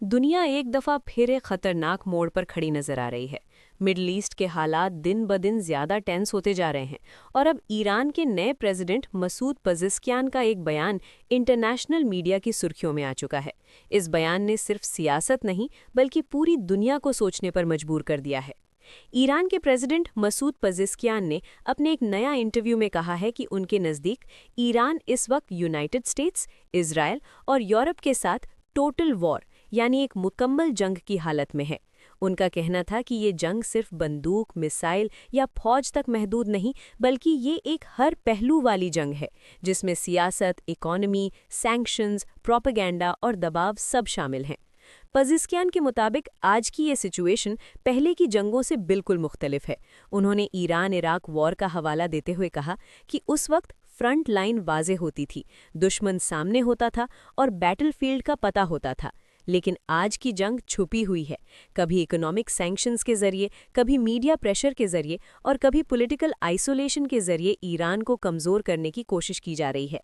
दुनिया एक दफा फिर एक खतरनाक मोड़ पर खड़ी नजर आ रही है। मिडल ईस्ट के हालात दिन ब दिन ज्यादा टेंस होते जा रहे हैं और अब ईरान के नए प्रेसिडेंट मसूद पजिस्कियान का एक बयान इंटरनेशनल मीडिया की सुर्खियों में आ चुका है। इस बयान ने सिर्फ सियासत नहीं बल्कि पूरी दुनिया को सोचने पर मजबूर कर दिया है। ईरान के प्रेसिडेंट मसूद पजिस्कियान ने अपने एक नया इंटरव्यू में कहा है कि उनके नज़दीक ईरान इस वक्त यूनाइटेड स्टेट्स, इजराइल और यूरोप के साथ टोटल वॉर यानी एक मुकम्मल जंग की हालत में है। उनका कहना था कि ये जंग सिर्फ बंदूक, मिसाइल या फौज तक महदूद नहीं बल्कि ये एक हर पहलू वाली जंग है जिसमें सियासत, इकोनॉमी, सैंक्शंस, प्रोपेगेंडा और दबाव सब शामिल हैं। पजिस्कियान के मुताबिक आज की ये सिचुएशन पहले की जंगों से बिल्कुल मुख्तलिफ है। उन्होंने ईरान-इराक वॉर का हवाला देते हुए कहा कि उस वक्त फ्रंट लाइन वाज़ेह होती थी, दुश्मन सामने होता था और बैटलफील्ड का पता होता था। लेकिन आज की जंग छुपी हुई है, कभी इकोनॉमिक सैंक्शंस के जरिए, कभी मीडिया प्रेशर के जरिए और कभी पॉलिटिकल आइसोलेशन के जरिए ईरान को कमज़ोर करने की कोशिश की जा रही है।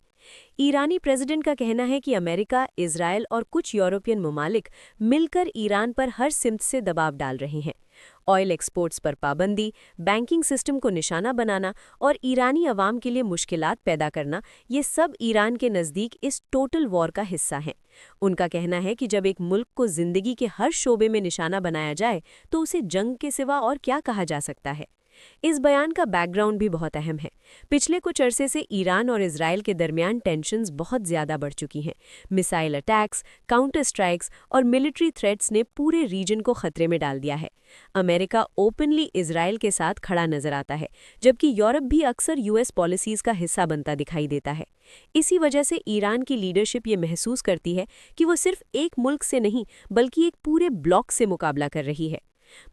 ईरानी प्रेसिडेंट का कहना है कि अमेरिका, इजराइल और कुछ यूरोपियन ममालिक मिलकर ईरान पर हर सिमत से दबाव डाल रहे हैं। ऑयल एक्सपोर्ट्स पर पाबंदी, बैंकिंग सिस्टम को निशाना बनाना और ईरानी अवाम के लिए मुश्किलात पैदा करना, ये सब ईरान के नज़दीक इस टोटल वॉर का हिस्सा हैं। उनका कहना है कि जब एक मुल्क को ज़िंदगी के हर शोबे में निशाना बनाया जाए तो उसे जंग के सिवा और क्या कहा जा सकता है। इस बयान का बैकग्राउंड भी बहुत अहम है। पिछले कुछ अरसे से ईरान और इजराइल के दरमियान टेंशन्स बहुत ज़्यादा बढ़ चुकी हैं। मिसाइल अटैक्स, काउंटर स्ट्राइक्स और मिलिट्री थ्रेट्स ने पूरे रीजन को खतरे में डाल दिया है। अमेरिका ओपनली इजराइल के साथ खड़ा नजर आता है, जबकि यूरोप भी अक्सर यूएस पॉलिसीज़ का हिस्सा बनता दिखाई देता है। इसी वजह से ईरान की लीडरशिप ये महसूस करती है कि वो सिर्फ एक मुल्क से नहीं बल्कि एक पूरे ब्लॉक से मुकाबला कर रही है।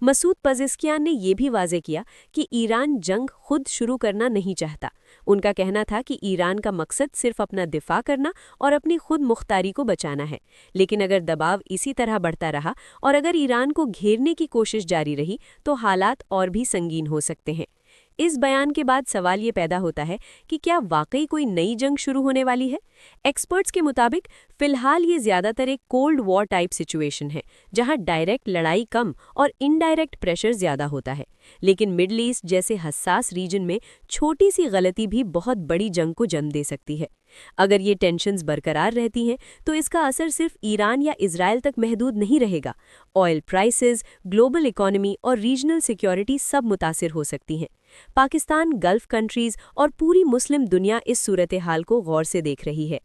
मसूद पजिस्कियान ने यह भी वाजे किया कि ईरान जंग खुद शुरू करना नहीं चाहता। उनका कहना था कि ईरान का मकसद सिर्फ अपना दिफा करना और अपनी खुद मुख्तारी को बचाना है। लेकिन अगर दबाव इसी तरह बढ़ता रहा और अगर ईरान को घेरने की कोशिश जारी रही तो हालात और भी संगीन हो सकते हैं। इस बयान के बाद सवाल ये पैदा होता है कि क्या वाकई कोई नई जंग शुरू होने वाली है? एक्सपर्ट्स के मुताबिक फिलहाल ये ज़्यादातर एक कोल्ड वॉर टाइप सिचुएशन है, जहां डायरेक्ट लड़ाई कम और इनडायरेक्ट प्रेशर ज़्यादा होता है। लेकिन मिडल ईस्ट जैसे हसास रीजन में छोटी सी गलती भी बहुत बड़ी जंग को जन्म दे सकती है। अगर ये टेंशन्स बरकरार रहती हैं तो इसका असर सिर्फ ईरान या इजराइल तक महदूद नहीं रहेगा। ऑयल प्राइसेस, ग्लोबल इकोनॉमी और रीजनल सिक्योरिटी सब मुतासिर हो सकती हैं। पाकिस्तान, गल्फ कंट्रीज और पूरी मुस्लिम दुनिया इस सूरत हाल को गौर से देख रही है।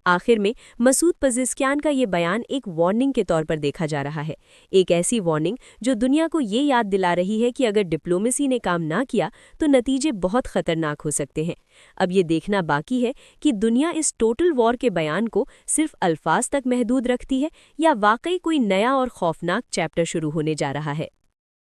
आखिर में मसूद पजिस्कियान का ये बयान एक वार्निंग के तौर पर देखा जा रहा है, एक ऐसी वार्निंग जो दुनिया को ये याद दिला रही है कि अगर डिप्लोमेसी ने काम ना किया तो नतीजे बहुत खतरनाक हो सकते हैं। अब ये देखना बाकी है कि दुनिया इस टोटल वॉर के बयान को सिर्फ अल्फाज तक महदूद रखती है या वाकई कोई नया और खौफनाक चैप्टर शुरू होने जा रहा है।